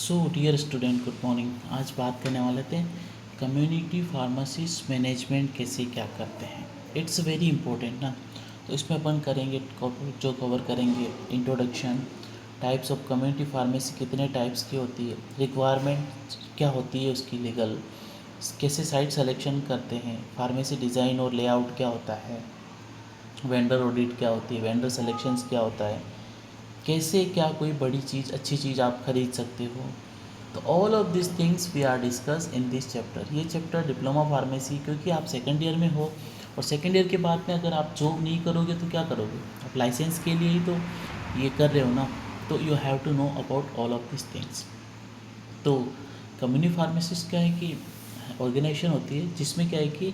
सो dear student, good morning. आज बात करने वाले थे कम्युनिटी फार्मेसिस्ट मैनेजमेंट कैसे क्या करते हैं। इट्स वेरी इंपॉर्टेंट ना। तो इसमें अपन करेंगे जो कवर करेंगे introduction, types of community pharmacy कितने टाइप्स की होती है, रिक्वायरमेंट क्या होती है उसकी, लीगल कैसे साइट सेलेक्शन करते हैं, फार्मेसी डिज़ाइन और लेआउट क्या होता है, वेंडर ऑडिट क्या होती है, वेंडर सेलेक्शंस क्या होता है, कैसे क्या कोई बड़ी चीज़ अच्छी चीज़ आप खरीद सकते हो। तो all of this things we are discuss in this chapter. ये चैप्टर डिप्लोमा फार्मेसी, क्योंकि आप सेकंड ईयर में हो और सेकंड ईयर के बाद में अगर आप जॉब नहीं करोगे तो क्या करोगे, आप लाइसेंस के लिए ही तो ये कर रहे हो ना। तो you have to know about all of this things. तो कम्युनिटी फार्मेसिस्ट क्या है कि ऑर्गेनाइजेशन होती है जिसमें क्या है कि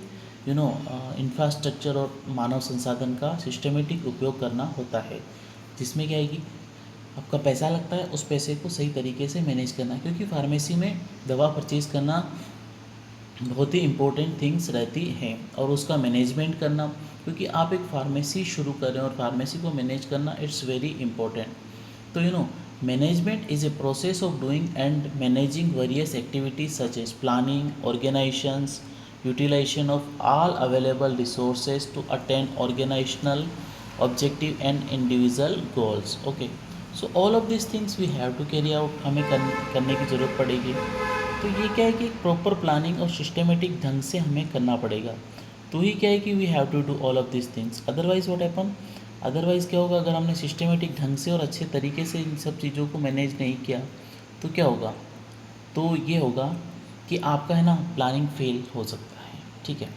इंफ्रास्ट्रक्चर और मानव संसाधन का सिस्टमेटिक उपयोग करना होता है, जिसमें क्या है कि आपका पैसा लगता है, उस पैसे को सही तरीके से मैनेज करना, क्योंकि फार्मेसी में दवा परचेज़ करना बहुत ही इम्पोर्टेंट थिंग्स रहती हैं और उसका मैनेजमेंट करना, क्योंकि आप एक फार्मेसी शुरू कर रहे हैं और फार्मेसी को मैनेज करना इट्स वेरी इंपॉर्टेंट। तो management is a process of doing and managing various activities such as planning, organisations, utilization of all available resources to attain organizational objective and individual goals. Okay, so all of these things we have to carry out, हमें करने की ज़रूरत पड़ेगी। तो ये क्या है कि प्रॉपर प्लानिंग और सिस्टमेटिक ढंग से हमें करना पड़ेगा। तो ही क्या है कि we have to do all of this things, otherwise what happen, otherwise क्या होगा, अगर हमने सिस्टमेटिक ढंग से और अच्छे तरीके से इन सब चीज़ों को मैनेज नहीं किया तो क्या होगा, तो ये होगा कि आपका है ना प्लानिंग फेल हो सकता है। ठीक है।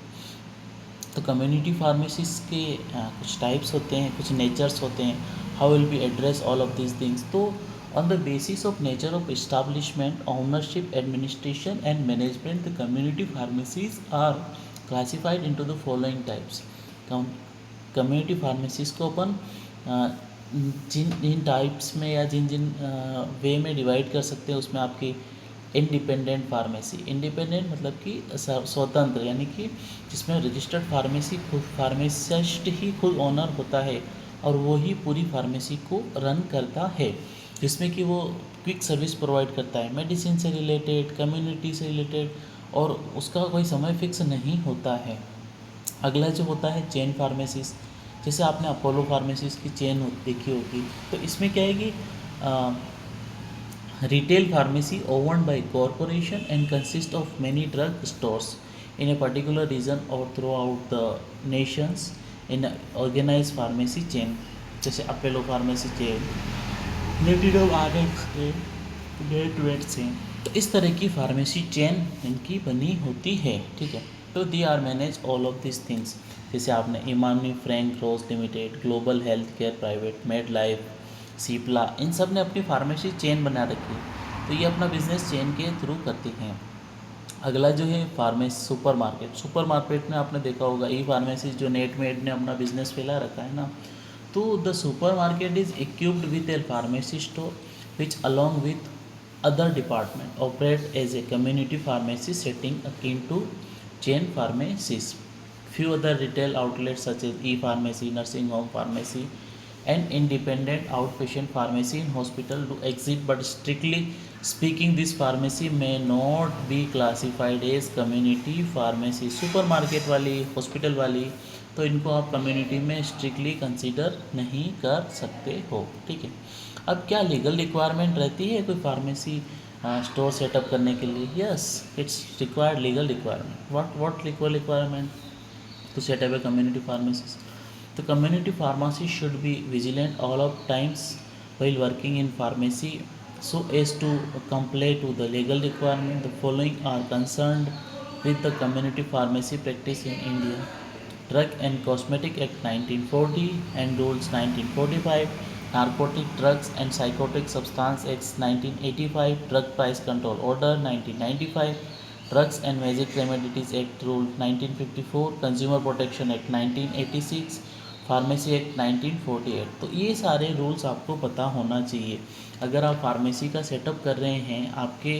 तो कम्युनिटी फार्मेसीज के कुछ टाइप्स होते हैं, कुछ नेचर्स होते हैं। How will be address all of these things. तो on the basis of nature of establishment, ownership, administration and management, the community pharmacies are classified into the following types. Community pharmacies को अपन जिन types में या जिन जिन वे में divide कर सकते हैं, उसमें आपकी इंडिपेंडेंट फार्मेसी, इंडिपेंडेंट मतलब कि स्वतंत्र, यानी कि जिसमें रजिस्टर्ड फार्मेसी खुद फार्मासिस्ट ही खुद ओनर होता है और वो ही पूरी फार्मेसी को रन करता है, जिसमें कि वो क्विक सर्विस प्रोवाइड करता है, मेडिसिन से रिलेटेड, कम्युनिटी से रिलेटेड, और उसका कोई समय फिक्स नहीं होता है। अगला जो होता है चेन फार्मेसीज, जैसे आपने अपोलो फार्मेसीज की चेन देखी होगी। तो इसमें क्या है कि retail pharmacy owned by corporation and consists of many drug stores in a particular region or throughout the nations in an organized pharmacy chain, जैसे Apollo pharmacy chain, native RX chain, गेटवेट chain. तो इस तरह की pharmacy chain इनकी बनी होती है। ठीक है। तो they are manage all of this things, जैसे आपने Emami Frank Ross limited, global health care private, med life, Cipla, इन सब ने अपनी फार्मेसी चेन बना रखी है। तो ये अपना बिजनेस चेन के थ्रू करते हैं। अगला जो है pharmacy super market. Super market में आपने देखा होगा ई फार्मेसी जो नेट में ने अपना बिजनेस फैला रखा है ना। तो the super market is equipped with A pharmacy store which along with other department operate as a community pharmacy setting akin to chain pharmacies. Few other retail outlets such as e-pharmacy, nursing home pharmacy, and independent outpatient pharmacy in hospital do exist, but strictly speaking this pharmacy may not be classified as community pharmacy. Supermarket वाली, hospital वाली, तो इनको आप community में strictly consider नहीं कर सकते हो। ठीक है। अब क्या लीगल रिक्वायरमेंट रहती है कोई फार्मेसी स्टोर सेटअप करने के लिए? Yes, it's required legal requirement. What legal requirement to set up a community pharmacy? The community pharmacy should be vigilant all of times while working in pharmacy so as to comply to the legal requirement. The following are concerned with the community pharmacy practice in India: Drug and Cosmetic Act 1940 and Rules 1945, Narcotic Drugs and Psychotic Substance Acts 1985, Drug Price Control Order 1995, Drugs and Magic Remedies Act Rule 1954, Consumer Protection Act 1986, pharmacy act 1948। तो ये सारे rules आपको पता होना चाहिए। अगर आप pharmacy का सेटअप कर रहे हैं, आपके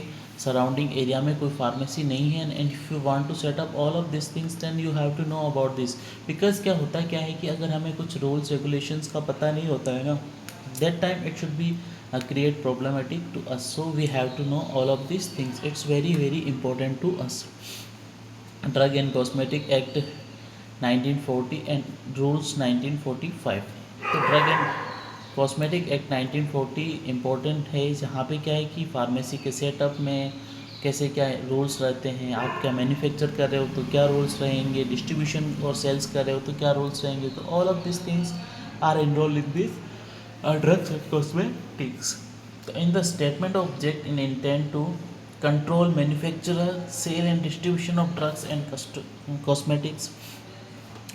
सराउंडिंग एरिया में कोई फार्मेसी नहीं है, and if you want to set up all of this things then you have to know about this. Because क्या है कि अगर हमें कुछ रूल्स रेगुलेशंस का पता नहीं होता है ना, that time it should B create problematic to us. So we have to know all of these things. It's very very important to us. Drug and Cosmetic Act 1940 and Rules 1945. तो drug and cosmetic act 1940 important है, जहाँ पे क्या है कि pharmacy के setup में कैसे क्या रूल्स रहते हैं, आप क्या मैन्युफैक्चर कर रहे हो तो क्या रूल्स रहेंगे, डिस्ट्रीब्यूशन और सेल्स कर रहे हो तो क्या रूल्स रहेंगे, तो all of this things are enrolled in this drugs and cosmetics. So in the statement of object in intent to control manufacturer, sale and distribution of drugs and cosmetics,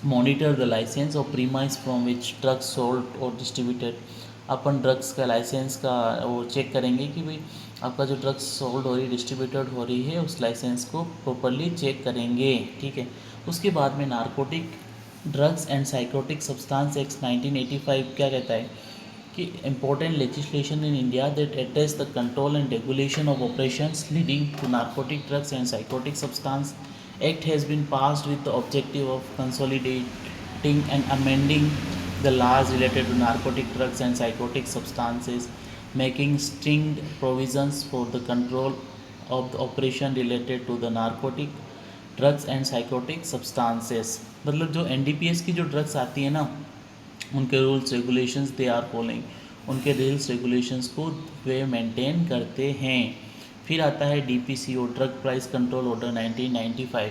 monitor the license or premise from which drugs sold or distributed. Upon drugs का licence का वो check करेंगे कि भाई आपका जो drugs sold हो रही डिस्ट्रीब्यूटेड हो रही है उस लाइसेंस को प्रॉपरली चेक करेंगे. ठीक है. उसके बाद में narcotic drugs and psychotic substance act 1985 क्या कहता है कि important legislation in India that address the control and regulation of operations leading to narcotic drugs and psychotic substance act has been passed with the objective of consolidating and amending the laws related to narcotic drugs and psychotic substances, making stringent provisions for the control of the operation related to the narcotic drugs and psychotic substances. मतलब जो NDPS की जो drugs आती है ना उनके rules regulations they are following, उनके rules regulations को वे मेंटेन करते हैं. फिर आता है DPCO drug price control order 1995.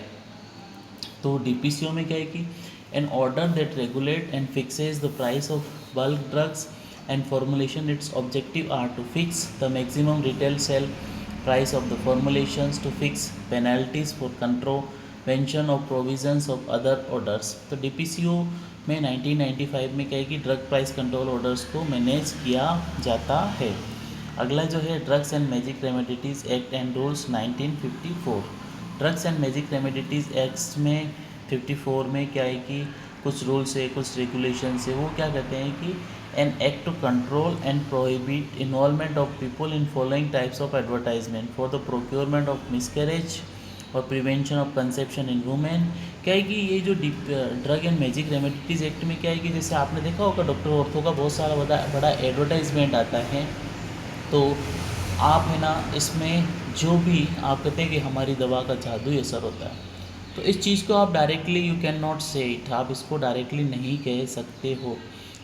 तो DPCO में क्या है कि an order that regulate and fixes the price of bulk drugs and formulation. It's objective are to fix the maximum retail sale price of the formulations, to fix penalties for contravention of provisions of other orders. तो DPCO में 1995 में क्या है कि drug price control orders को manage किया जाता है. अगला जो है drugs and magic remedies act and rules 1954. Drugs and magic remedies acts में 54 में क्या है कि कुछ रूल्स है, कुछ रेगुलेशंस है. वो क्या कहते हैं कि an act to control and prohibit involvement of people in following types of advertisement for the procurement of miscarriage और prevention of conception in women. क्या है कि ये जो drug and magic remedies act में क्या है कि जैसे आपने देखा होगा डॉक्टर ऑर्थो का बहुत सारा बड़ा एडवर्टाइजमेंट आता है, तो आप है ना इसमें जो भी आप कहते हैं कि हमारी दवा का जादुई असर होता है, तो इस चीज़ को आप डायरेक्टली यू कैन नॉट से इट, आप इसको डायरेक्टली नहीं कह सकते हो.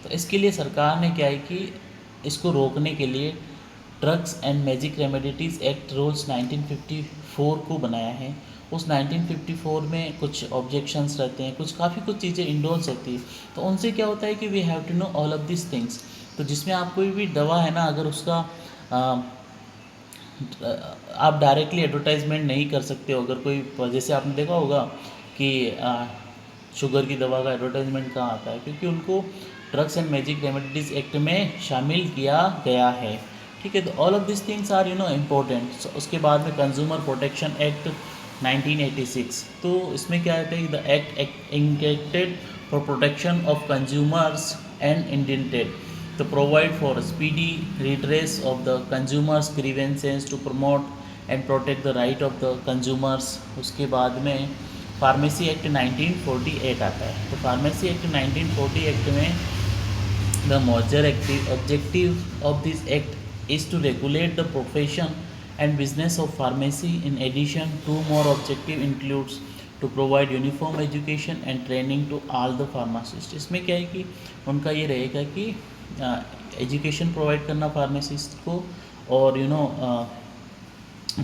तो इसके लिए सरकार ने क्या है कि इसको रोकने के लिए drugs and magic remedies act rules 1954 को बनाया है. उस 1954 में कुछ ऑब्जेक्शंस रहते हैं, कुछ चीज़ें इंडोल्स होती है, तो उनसे क्या होता है कि we have to know all of this things. तो जिसमें आप कोई भी दवा है ना, अगर उसका आप डायरेक्टली एडवर्टाइजमेंट नहीं कर सकते हो. अगर कोई जैसे आपने देखा होगा कि शुगर की दवा का एडवर्टाइजमेंट कहाँ आता है, क्योंकि उनको drugs and magic remedies act में शामिल किया गया है. ठीक है. तो all of this things are important. उसके बाद में कंज्यूमर प्रोटेक्शन एक्ट 1986. तो इसमें क्या कहते हैं, the act intended for protection of consumers and indented to provide for speedy redress of the consumers grievances, to promote and protect the right of the consumers. उसके बाद में फार्मेसी एक्ट 1948 आता है. तो फार्मेसी एक्ट 1940 एक्ट में the major objective of this act is to regulate the profession and business of pharmacy. In addition, two more objective includes to provide uniform education and training to all the pharmacists. इसमें क्या है कि उनका ये रहेगा कि education provide करना pharmacist को और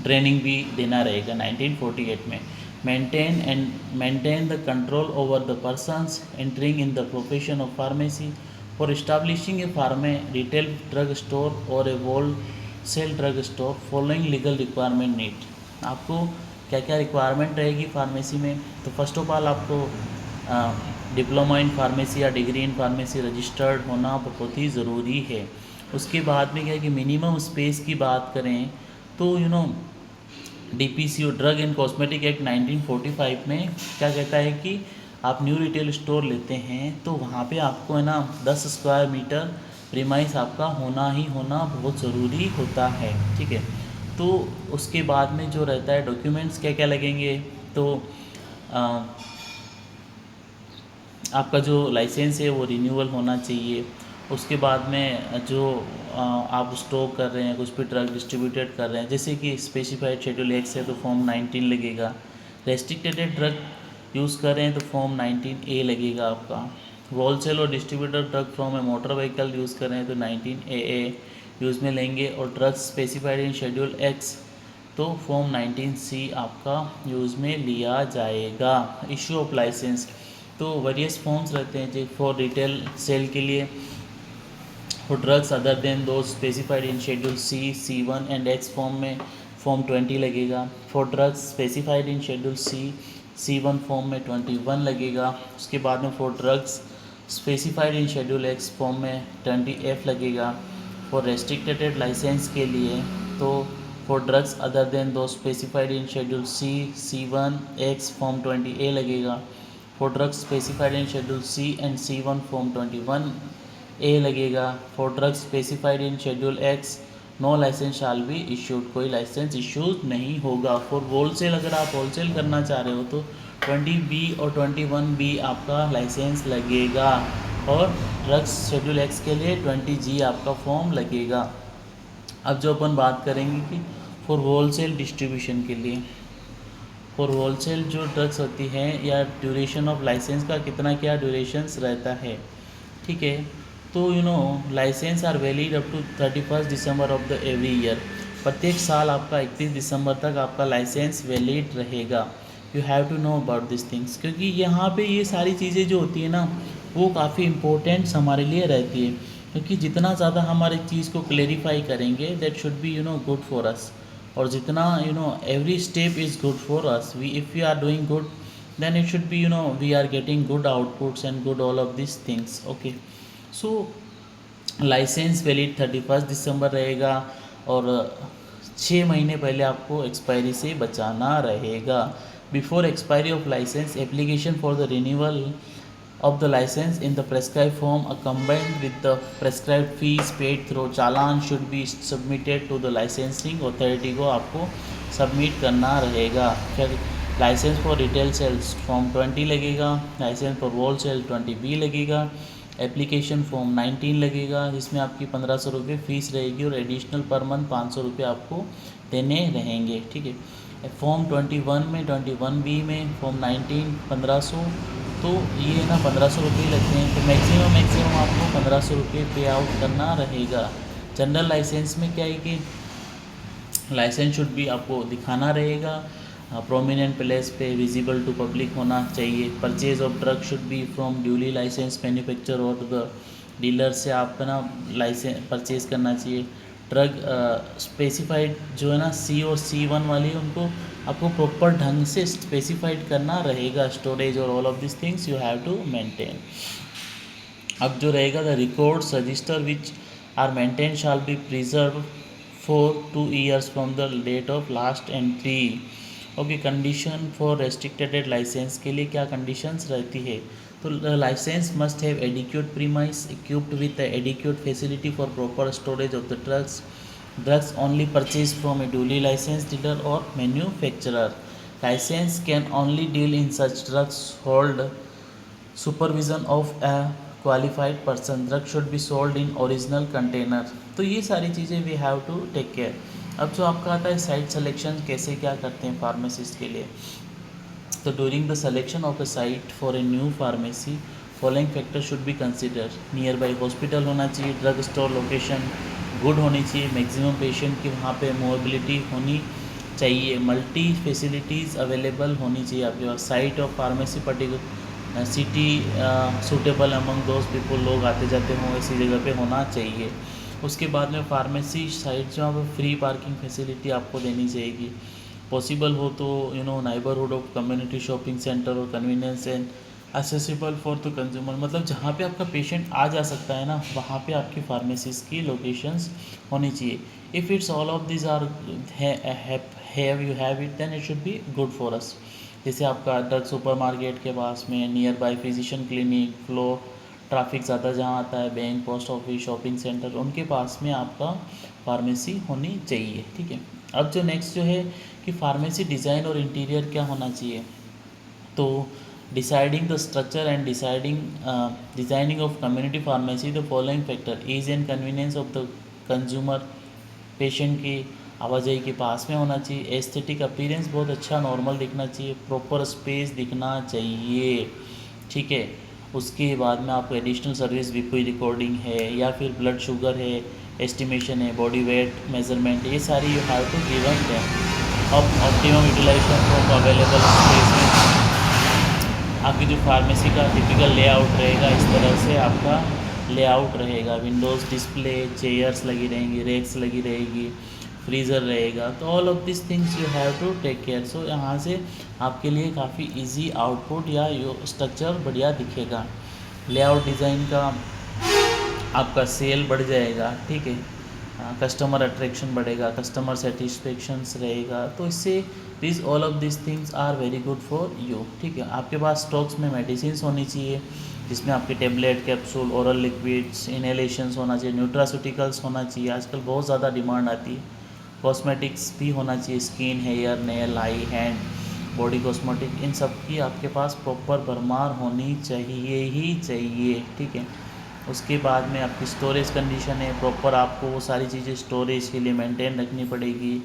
ट्रेनिंग भी देना रहेगा. 1948 में maintain the control over the persons entering in the profession of pharmacy, for establishing a pharma retail drug store or a wholesale drug store following legal requirement need. आपको क्या क्या रिक्वायरमेंट रहेगी फार्मेसी में, तो फर्स्ट ऑफ ऑल आपको diploma in pharmacy या degree in pharmacy registered होना बहुत ही ज़रूरी है. उसके बाद में क्या है कि मिनिमम स्पेस की बात करें तो DPCO drug and cosmetic act 1945 में क्या कहता है कि आप न्यू रिटेल स्टोर लेते हैं तो वहाँ पे आपको है ना 10 स्क्वायर मीटर प्रीमाइस आपका होना ही होना बहुत ज़रूरी होता है. ठीक है. तो उसके बाद में जो रहता है डॉक्यूमेंट्स क्या क्या लगेंगे, तो आपका जो लाइसेंस है वो रिन्यूअल होना चाहिए. उसके बाद में जो आप स्टॉक कर रहे हैं, कुछ भी ड्रग डिस्ट्रीब्यूटेड कर रहे हैं, जैसे कि स्पेसिफाइड शेड्यूल एक्स है तो फॉर्म 19 लगेगा। रेस्ट्रिक्टेड ड्रग यूज़ कर रहे हैं तो फॉर्म 19A लगेगा आपका। होलसेल और distributor drug from A motor vehicle use कर रहे हैं तो 19AA यूज़ में लेंगे। और drugs specified in schedule x तो फॉर्म 19C आपका यूज़ में लिया जाएगा। इशू ऑफ लाइसेंस तो वेरियस फॉर्म्स रहते हैं, जो फॉर रिटेल सेल के लिए for drugs other than those specified in schedule C1 and x form में फॉर्म 20 लगेगा। For drugs specified in schedule C1 form में 21 लगेगा। उसके बाद में for drugs specified in schedule X form में 20F लगेगा। फॉर रेस्ट्रिक्टेड लाइसेंस के लिए तो for drugs other than those specified in schedule C1 X form 20A लगेगा। For drugs specified in schedule C and C1 form 21A लगेगा। For drugs specified in schedule X no licence shall be issued, कोई licence issues नहीं होगा। For wholesale अगर आप wholesale करना चाह रहे हो तो 20B और 21B आपका लाइसेंस लगेगा। और ड्रग्स शेड्यूल एक्स के लिए 20G आपका फॉर्म लगेगा। अब जो अपन बात करेंगे कि फॉर होलसेल डिस्ट्रीब्यूशन के लिए, फॉर होलसेल जो ड्रग्स होती हैं या ड्यूरेशन ऑफ लाइसेंस का कितना क्या ड्यूरेशंस रहता है, ठीक है। तो licence are valid up to 31 December of the every year. प्रत्येक साल आपका 31 दिसंबर तक आपका लाइसेंस वैलिड रहेगा। You have to know about this things, क्योंकि यहाँ पे ये सारी चीज़ें जो होती है ना वो काफ़ी इम्पोर्टेंट्स हमारे लिए रहती है, क्योंकि जितना ज़्यादा हमारे चीज़ को क्लेरिफाई करेंगे that should be good for us. और जितना every step is good for us, we if you are doing good then it should be we are getting good outputs and good all of these things, okay। so licence valid 31 दिसंबर रहेगा और 6 महीने पहले आपको expiry से बचाना रहेगा। Before expiry of licence application for the renewal of the license in the prescribed form combined with the prescribed fees paid through challan should be submitted to the licensing authority को आपको submit करना रहेगा। फिर licence for retail sales form 20 लगेगा, licence for wholesale 20B लगेगा, application form 19 लगेगा जिसमें आपकी 1500 रुपये फ़ीस रहेगी और एडिशनल पर मंथ 500 रुपये आपको देने रहेंगे, ठीक है। फॉर्म 21 में 21B में फॉर्म 19 1500, तो ये ना 1500 रुपये लगते हैं, तो मैक्सिमम आपको 1500 रुपये पे आउट करना रहेगा। जनरल लाइसेंस में क्या है कि लाइसेंस शुड भी आपको दिखाना रहेगा, प्रोमिनेंट प्लेस पे विजिबल टू पब्लिक होना चाहिए। Purchase of drug should be from duly licence manufacture और द डीलर से आपका ना लाइसेंस परचेज करना चाहिए। ड्रग स्पेसिफाइड जो है ना C और C1 वाली, उनको आपको प्रॉपर ढंग से स्पेसिफाइड करना रहेगा। स्टोरेज और all of this things you have to maintain. अब जो रहेगा the records register which are maintain shall be preserve for 2 years from the date of last entry, okay. Condition for restricted licence के लिए क्या conditions रहती है, तो licence must have adequate premise equipped with adequate facility for proper storage of the drugs only purchase from a duly licence dealer और manufacturer. Licence can only deal in such drugs hold supervision of a qualified person. Drug should be sold in original container. तो ये सारी चीज़ें we have to take care. अब जो आपका आता है साइट सिलेक्शन कैसे क्या करते हैं फार्मासिस्ट के लिए, तो during the selection of a site for a new pharmacy following factor should be consider. Near by hospital होना चाहिए, ड्रग स्टोर लोकेशन गुड होनी चाहिए, मैक्सिमम पेशेंट की वहाँ पे मोबिलिटी होनी चाहिए, मल्टी फैसिलिटीज़ अवेलेबल होनी चाहिए आपके पास। Site of pharmacy particular city suitable among those people, लोग आते जाते हों ऐसी जगह पे होना चाहिए। उसके बाद में फार्मेसी साइट जो है फ्री पार्किंग फैसिलिटी आपको देनी चाहिए। पॉसिबल हो तो neighbourhood of community shopping centre और convenience and accessible for the consumer, मतलब जहाँ पे आपका पेशेंट आ जा सकता है ना वहाँ पे आपकी फार्मेसीज की लोकेशंस होनी चाहिए। If it's all of this are have you have it then it should be good for us. जैसे आपका ड्रग सुपरमार्केट के पास में, nearby physician clinic, flow traffic ज़्यादा जहाँ आता है, bank, post office, shopping centre, उनके पास में आपका फार्मेसी होनी चाहिए, ठीक है। अब जो नेक्स्ट जो है कि फार्मेसी डिज़ाइन और इंटीरियर क्या होना चाहिए, तो deciding the structure and designing of community pharmacy, the following factor: ease and convenience of the consumer, patient की आवाजाही के पास में होना चाहिए, एस्थेटिक अपीयरेंस बहुत अच्छा नॉर्मल दिखना चाहिए, प्रॉपर स्पेस दिखना चाहिए, ठीक है। उसके बाद में आपको एडिशनल सर्विस भी कोई रिकॉर्डिंग है या फिर ब्लड शुगर है, एस्टिमेशन है, बॉडी वेट मेजरमेंट, ये सारी यू हैव टू गिवन है। अब optimum utilisation of available space में आपकी जो फार्मेसी का टिपिकल लेआउट रहेगा, इस तरह से आपका लेआउट रहेगा। विंडोज़ डिस्प्ले, चेयर्स लगी रहेंगी, रेक्स लगी रहेगी, फ्रीज़र रहेगा। तो all of this things you have to take care. So यहाँ से आपके लिए काफ़ी इजी आउटपुट या स्ट्रक्चर बढ़िया दिखेगा। लेआउट डिज़ाइन का आपका सेल बढ़ जाएगा, ठीक है, कस्टमर अट्रैक्शन बढ़ेगा, कस्टमर सेटिस्फेक्शंस रहेगा। तो इससे this all of this things are very good for you, ठीक है। आपके पास स्टॉक्स में मेडिसिन होनी चाहिए, जिसमें आपके टेबलेट, कैप्सूल, ओरल लिक्विड्स, इनहेलेशंस होना चाहिए, न्यूट्रास्यूटिकल्स होना चाहिए, आजकल बहुत ज़्यादा डिमांड आती है। कॉस्मेटिक्स भी होना चाहिए, स्किन, हेयर, नेल, आई, हैंड, बॉडी कॉस्मेटिक, इन सब की आपके पास प्रॉपर भरमार होनी चाहिए ही चाहिए, ठीक है। उसके बाद में आपकी स्टोरेज कंडीशन है, प्रॉपर आपको वो सारी चीज़ें स्टोरेज के लिए मेंटेन रखनी पड़ेगी,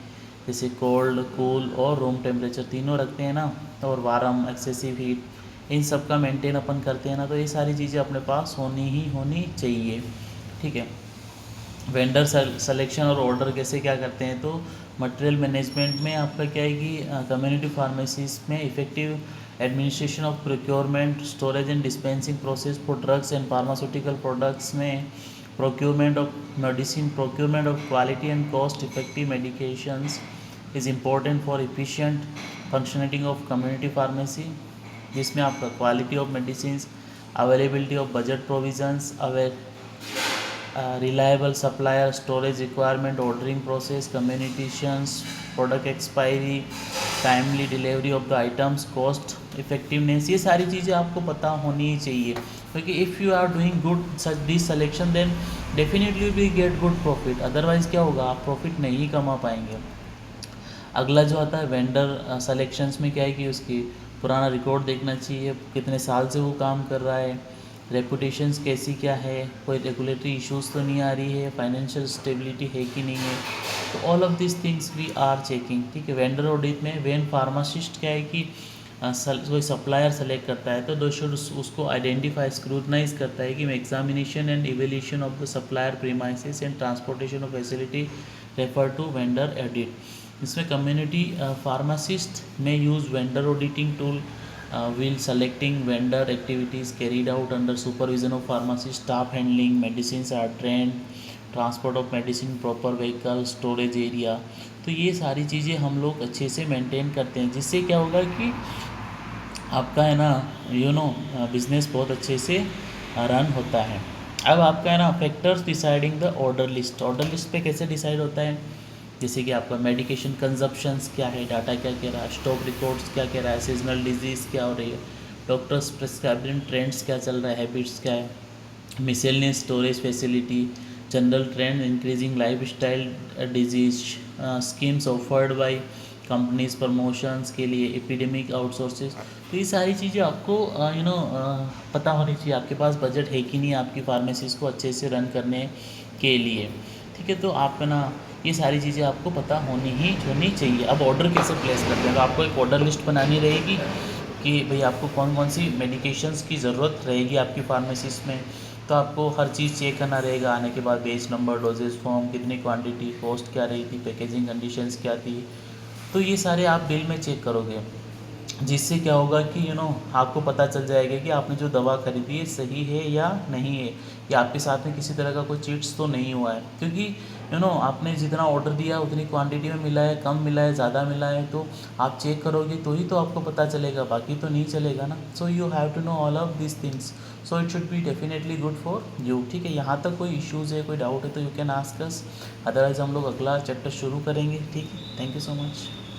जैसे कोल्ड, कूल और रूम टेम्परेचर तीनों रखते हैं ना, और वार्म, एक्सेसिव हीट, इन सब का मेंटेन अपन करते हैं ना, तो ये सारी चीज़ें अपने पास होनी चाहिए, ठीक है। वेंडर सिलेक्शन और ऑर्डर कैसे क्या करते हैं, तो मटेरियल मैनेजमेंट में आपका क्या है कि कम्युनिटी फार्मेसीज में effective administration of procurement, storage and dispensing process for drugs and pharmaceutical products में procurement of medicine, procurement of quality and cost effective medications is important for efficient functioning of community pharmacy, जिसमें आपका quality of medicine, availability of budget provisions, reliable supplier, storage requirement, ordering process, communications, product expiry, timely delivery of the items, cost effectiveness, ये सारी चीज़ें आपको पता होनी चाहिए, क्योंकि if you are doing good such this selection then definitely we get good profit, otherwise क्या होगा, आप प्रॉफिट नहीं कमा पाएंगे। अगला जो आता है वेंडर सिलेक्शंस में क्या है कि उसकी पुराना रिकॉर्ड देखना चाहिए, कितने साल से वो काम कर रहा है, रेपुटेशंस कैसी क्या है, कोई रेगुलेटरी इश्यूज़ तो नहीं आ रही है, फाइनेंशियल स्टेबिलिटी है कि नहीं है, तो all of this things we are checking, ठीक है। वेंडर ऑडिट में वेन फार्मासिस्ट क्या है कि कोई सप्लायर सेलेक्ट करता है तो दो शुड उसको आइडेंटिफाई, स्क्रूटनाइज करता है कि examination and evaluation of the supplier premises and transportation of facility refer to vendor audit. इसमें कम्युनिटी फार्मासिस्ट में use vendor auditing tool while selecting vendor activities carried out under supervision of pharmacy staff, handling medicines are trained, transport of medicine, proper vehicle, storage area। तो ये सारी चीज़ें हम लोग अच्छे से मेंटेन करते हैं, जिससे क्या होगा कि आपका है ना बिज़नेस बहुत अच्छे से रन होता है। अब आपका है ना factors deciding the order list, order list पे कैसे डिसाइड होता है, जैसे कि आपका मेडिकेशन कंजप्शंस क्या है, डाटा क्या कह रहा है, स्टॉक रिकॉर्ड्स क्या कह रहा है, सीजनल डिजीज़ क्या हो रही है, डॉक्टर्स प्रिस्क्राइबिंग ट्रेंड्स क्या चल रहा है, हैबिट्स क्या है, miscellaneous storage facility, general trend increasing life style disease, schemes offered by companies promotions के लिए, एपिडेमिक आउटसोर्सेज। तो ये सारी चीज़ें आपको पता होनी चाहिए, आपके पास बजट है कि नहीं आपकी फार्मेसीज को अच्छे से रन करने के लिए, ठीक है। तो आपका ना ये सारी चीज़ें आपको पता होनी चाहिए। अब ऑर्डर कैसे प्लेस करते हैं, तो आपको एक ऑर्डर लिस्ट बनानी रहेगी कि भाई आपको कौन कौन सी मेडिकेशंस की ज़रूरत रहेगी आपकी फार्मेसीज में, तो आपको हर चीज़ चेक करना रहेगा। आने के बाद बेच नंबर, डोजेज फॉर्म, कितनी क्वांटिटी, कॉस्ट क्या रही थी, पैकेजिंग कंडीशंस क्या थी, तो ये सारे आप बिल में चेक करोगे, जिससे क्या होगा कि आपको पता चल जाएगा कि आपने जो दवा खरीदी है सही है या नहीं है, या आपके साथ में किसी तरह का कोई चीट्स तो नहीं हुआ है, क्योंकि आपने जितना ऑर्डर दिया उतनी क्वांटिटी में मिला है, कम मिला है, ज़्यादा मिला है, तो आप चेक करोगे तो ही तो आपको पता चलेगा, बाकी तो नहीं चलेगा ना। So you have to know all of this things, so it should be definitely good for you, ठीक है। यहाँ तक कोई इश्यूज़ है, कोई डाउट है तो you can ask us, otherwise हम लोग अगला चैप्टर शुरू करेंगे, ठीक है। Thank you so much.